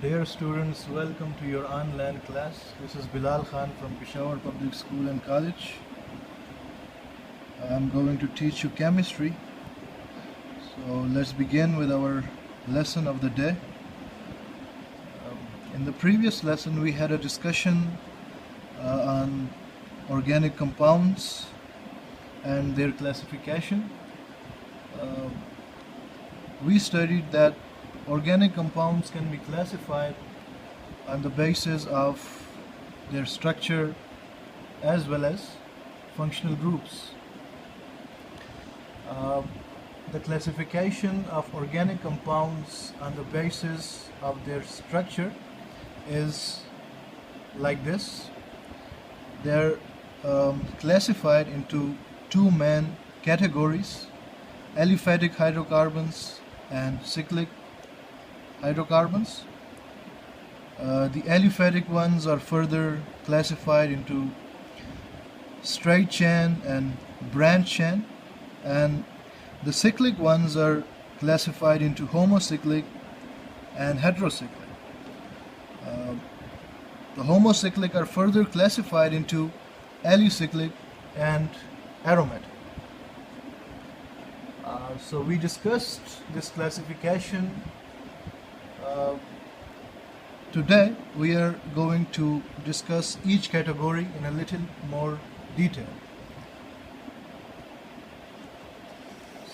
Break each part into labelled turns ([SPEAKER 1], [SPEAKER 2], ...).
[SPEAKER 1] Dear students, welcome to your online class. This is Bilal Khan from Peshawar Public School and College. I'm going to teach you chemistry. So let's begin with our lesson of the day. In the previous lesson, we had a discussion on organic compounds and their classification. We studied that organic compounds can be classified on the basis of their structure as well as functional groups. The classification of organic compounds on the basis of their structure is like this. They're classified into two main categories: aliphatic hydrocarbons and cyclic hydrocarbons. The aliphatic ones are further classified into straight chain and branch chain, and the cyclic ones are classified into homocyclic and heterocyclic. The homocyclic are further classified into alicyclic and aromatic. So we discussed this classification. Today we are going to discuss each category in a little more detail.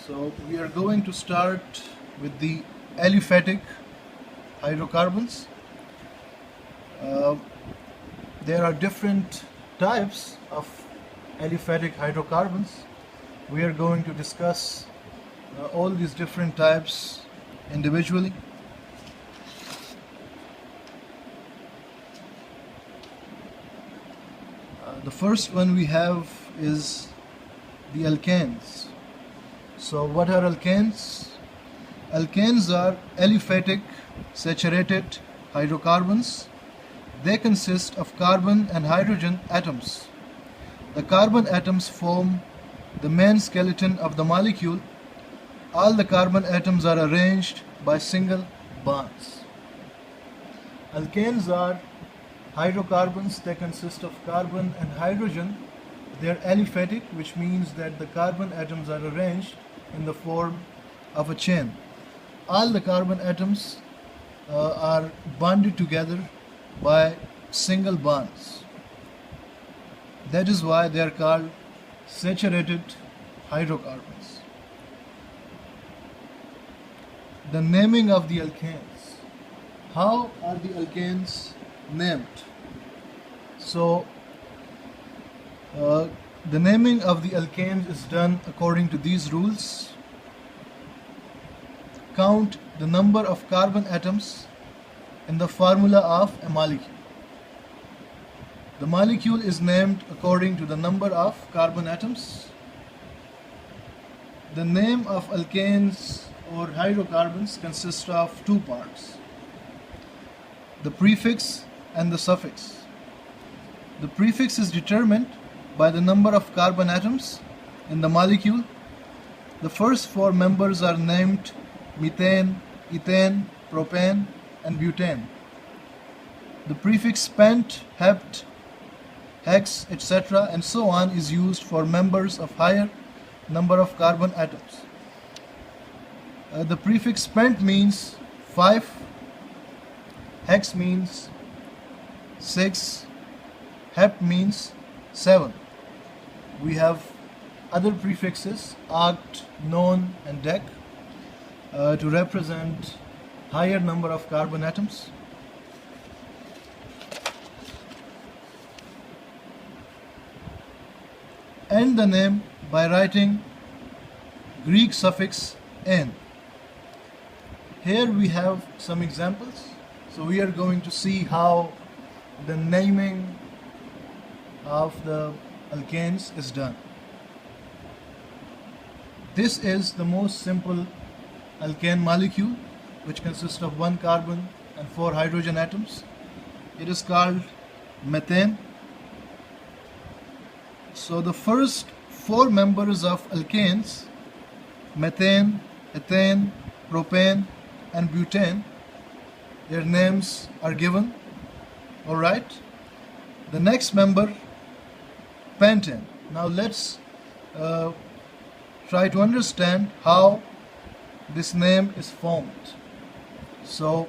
[SPEAKER 1] So we are going to start with the aliphatic hydrocarbons. There are different types of aliphatic hydrocarbons. We are going to discuss all these different types individually. The first one we have is the alkanes. So what are alkanes? Alkanes are aliphatic saturated hydrocarbons. They consist of carbon and hydrogen atoms. The carbon atoms form the main skeleton of the molecule. All the carbon atoms are arranged by single bonds. Alkanes are hydrocarbons. They consist of carbon and hydrogen. They are aliphatic, which means that the carbon atoms are arranged in the form of a chain. All the carbon atoms are bonded together by single bonds. That is why they are called saturated hydrocarbons. The naming of the alkanes. How are the alkanes named? So the naming of the alkanes is done according to these rules. Count the number of carbon atoms in the formula of a molecule. The molecule is named according to the number of carbon atoms. The name of alkanes or hydrocarbons consists of two parts: the prefix and the suffix. The prefix is determined by the number of carbon atoms in the molecule. The first four members are named methane, ethane, propane, and butane. The prefix pent, hept, hex, etc. and so on is used for members of higher number of carbon atoms. The prefix pent means 5, hex means 6, hept means 7. We have other prefixes, oct, non, and dec, to represent higher number of carbon atoms. End the name by writing Greek suffix "n". Here we have some examples. So we are going to see how the naming of the alkanes is done. This is the most simple alkane molecule, which consists of one carbon and 4 hydrogen atoms. It is called methane. So the first 4 members of alkanes, methane, ethane, propane, and butane, their names are given. Alright, the next member, pentane. Now let's try to understand how this name is formed. So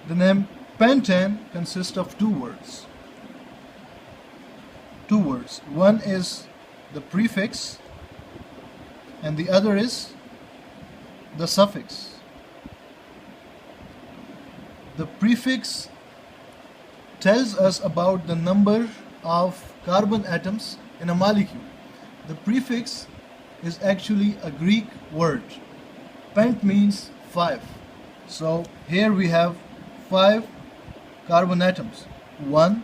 [SPEAKER 1] the name pentane consists of two words. One is the prefix and the other is the suffix. The prefix tells us about the number of carbon atoms in a molecule. The prefix is actually a Greek word. Pent means 5. So here we have 5 carbon atoms. 1,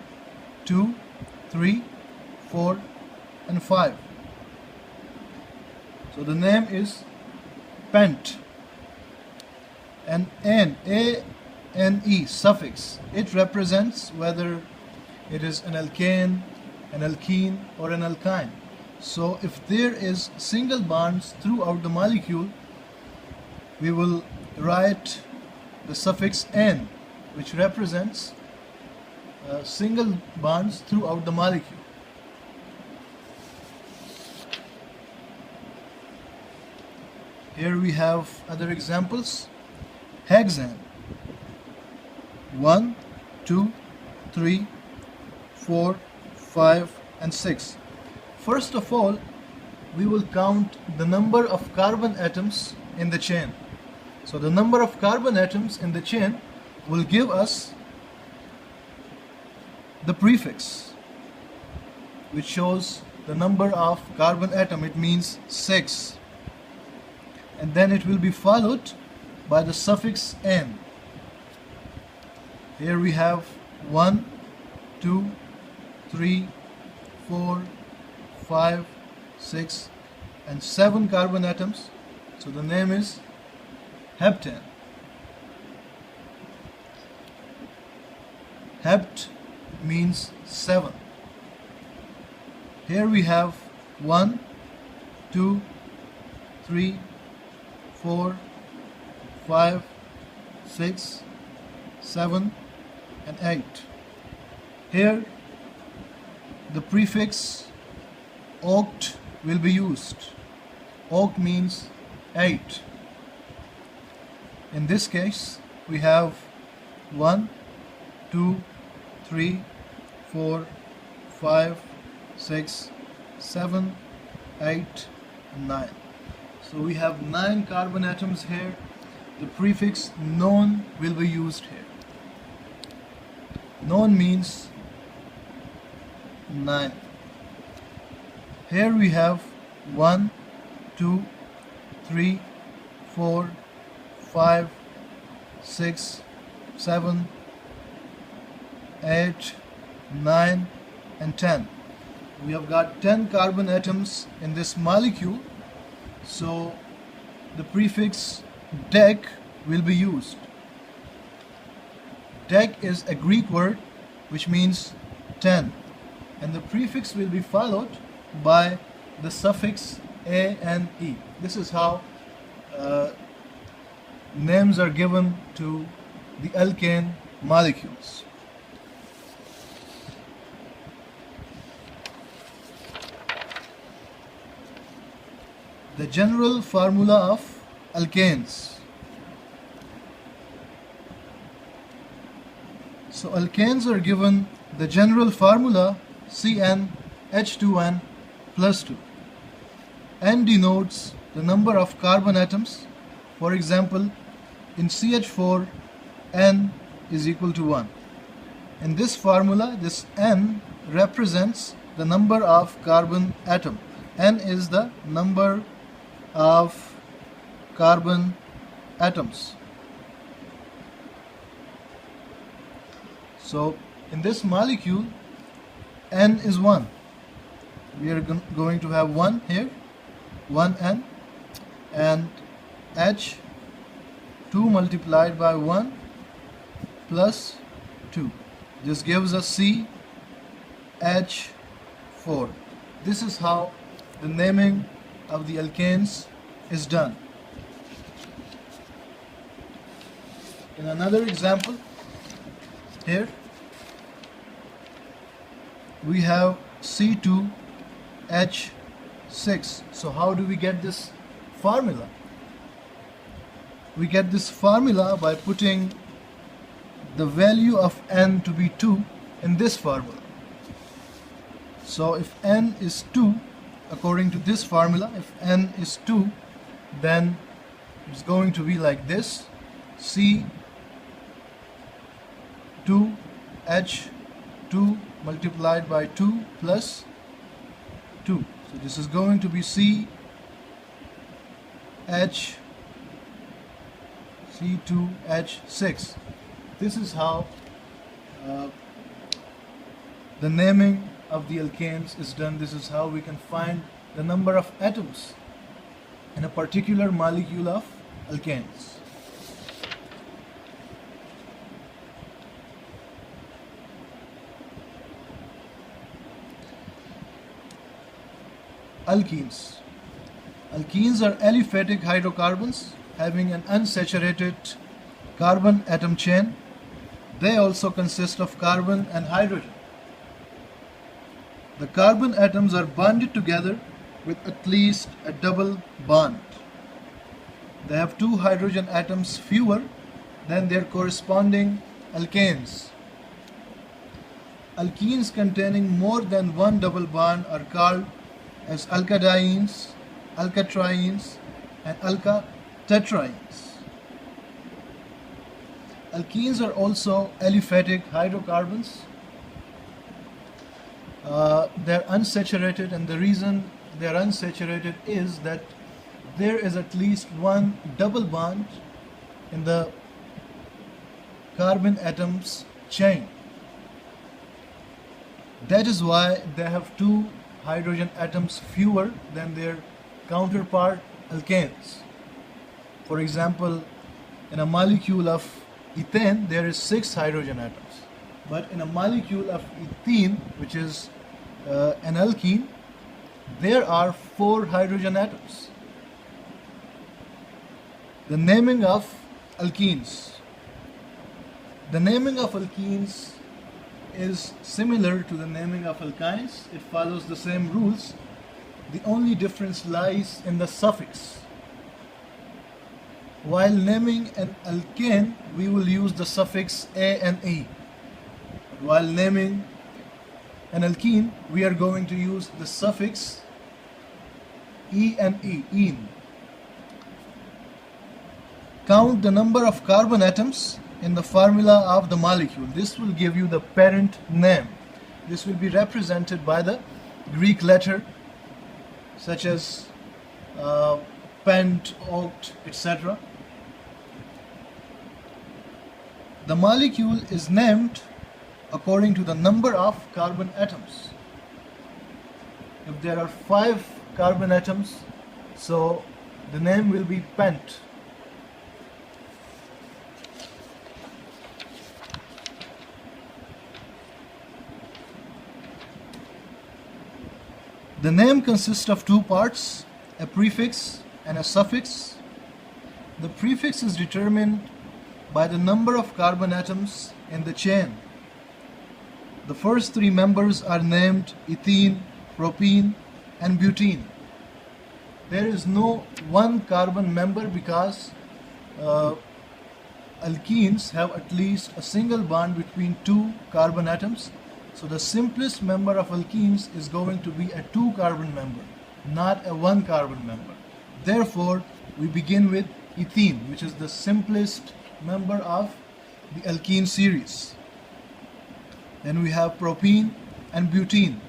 [SPEAKER 1] 2, 3, 4 and 5. So the name is pent. And A-N-E suffix, it represents whether it is an alkane, an alkene or an alkyne. So if there is single bonds throughout the molecule, we will write the suffix N, which represents single bonds throughout the molecule. Here we have other examples. Hexane. 1, 2, 3, 4, 5 and 6. First of all, we will count the number of carbon atoms in the chain. So the number of carbon atoms in the chain will give us the prefix, which shows the number of carbon atom. It means 6. And then it will be followed by the suffix N. Here we have 1, 2, 3, 4, 5, 6 and 7 carbon atoms. So the name is heptane. Hept means 7. Here we have 1, 2, 3, 4, 5, 6, 7 and 8. Here the prefix oct will be used. Oct means 8. In this case we have 1, 2, 3, 4, 5, 6, 7, 8 and 9. So we have 9 carbon atoms here. The prefix non will be used here. Non means 9. Here we have 1, 2, 3, 4, 5, 6, 7, 8, 9 and 10. We have got 10 carbon atoms in this molecule. So the prefix dec will be used. Dec is a Greek word which means 10, and the prefix will be followed by the suffix ane. This is how names are given to the alkane molecules. The general formula of alkanes. So alkanes are given the general formula CnH2n plus 2. N denotes the number of carbon atoms. For example, in CH4, N is equal to 1. In this formula, this N represents the number of carbon atom. N is the number of carbon atoms. So in this molecule, N is 1. We are going to have 1 here, 1N, and H, 2 multiplied by 1 plus 2. This gives us CH4. This is how the naming of the alkanes is done. in another example, here we have C2H6. So how do we get this formula? We get this formula by putting the value of N to be 2 in this formula. So if N is 2, according to this formula, if N is 2, then it's going to be like this: C2H2 multiplied by 2 plus 2. So this is going to be C2H6. This is how the naming of the alkanes is done. This is how we can find the number of atoms in a particular molecule of alkanes. Alkenes. Alkenes are aliphatic hydrocarbons having an unsaturated carbon atom chain. They also consist of carbon and hydrogen. The carbon atoms are bonded together with at least a double bond. They have 2 hydrogen atoms fewer than their corresponding alkanes. Alkenes containing more than one double bond are called as alkadienes, alkatrienes, and alkatetraenes. Alkenes are also aliphatic hydrocarbons. They're unsaturated, and the reason they're unsaturated is that there is at least one double bond in the carbon atoms chain. That is why they have 2 hydrogen atoms fewer than their counterpart alkanes. For example, in a molecule of ethane there is 6 hydrogen atoms, but in a molecule of ethene, which is an alkene, there are 4 hydrogen atoms. The naming of alkenes. The naming of alkenes is similar to the naming of alkynes. It follows the same rules. The only difference lies in the suffix. While naming an alkane, we will use the suffix a and e. While naming an alkene, we are going to use the suffix e and e, ene. Count the number of carbon atoms in the formula of the molecule. This will give you the parent name. This will be represented by the Greek letter such as pent, oct, etc. The molecule is named according to the number of carbon atoms. If there are 5 carbon atoms, so the name will be pent. The name consists of 2 parts, a prefix and a suffix. The prefix is determined by the number of carbon atoms in the chain. The first 3 members are named ethene, propene, and butene. There is no one carbon member because alkenes have at least a single bond between 2 carbon atoms. So the simplest member of alkenes is going to be a 2 carbon member, not a 1 carbon member. Therefore, we begin with ethene, which is the simplest member of the alkene series. Then we have propene and butene.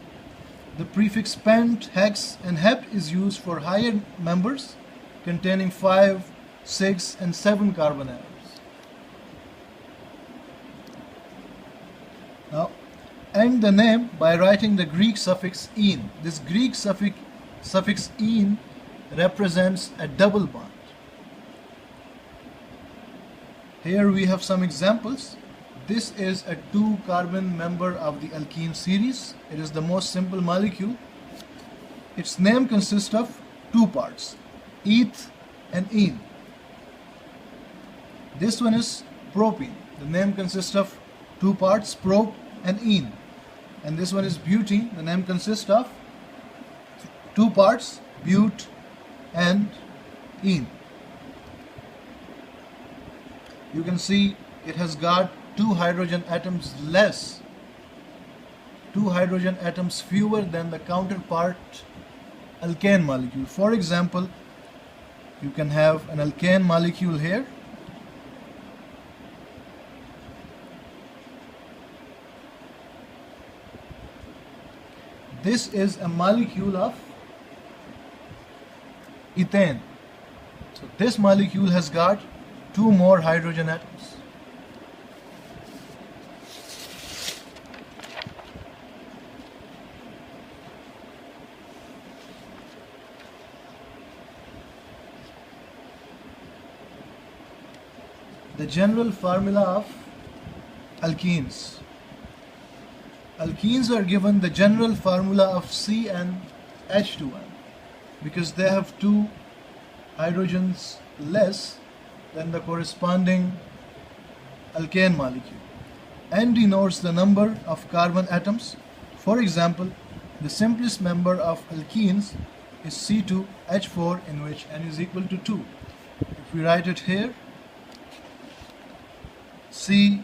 [SPEAKER 1] The prefix pent, hex, and hept is used for higher members containing 5, 6, and 7 carbon atoms. Now, end the name by writing the Greek suffix "ene." This Greek suffix "ene" represents a double bond. Here we have some examples. This is a 2 carbon member of the alkene series. It is the most simple molecule. Its name consists of 2 parts, eth and ene. This one is propene. The name consists of two parts, prop and ene. And this one is butene. The name consists of two parts, but and ene. You can see it has got two hydrogen atoms less, two hydrogen atoms fewer than the counterpart alkane molecule. For example, you can have an alkane molecule here. This is a molecule of ethane. So this molecule has got two more hydrogen atoms. The general formula of alkenes. Alkenes are given the general formula of C and H2N because they have two hydrogens less than the corresponding alkane molecule. N denotes the number of carbon atoms. For example, the simplest member of alkenes is C2H4, in which N is equal to 2. If we write it here, C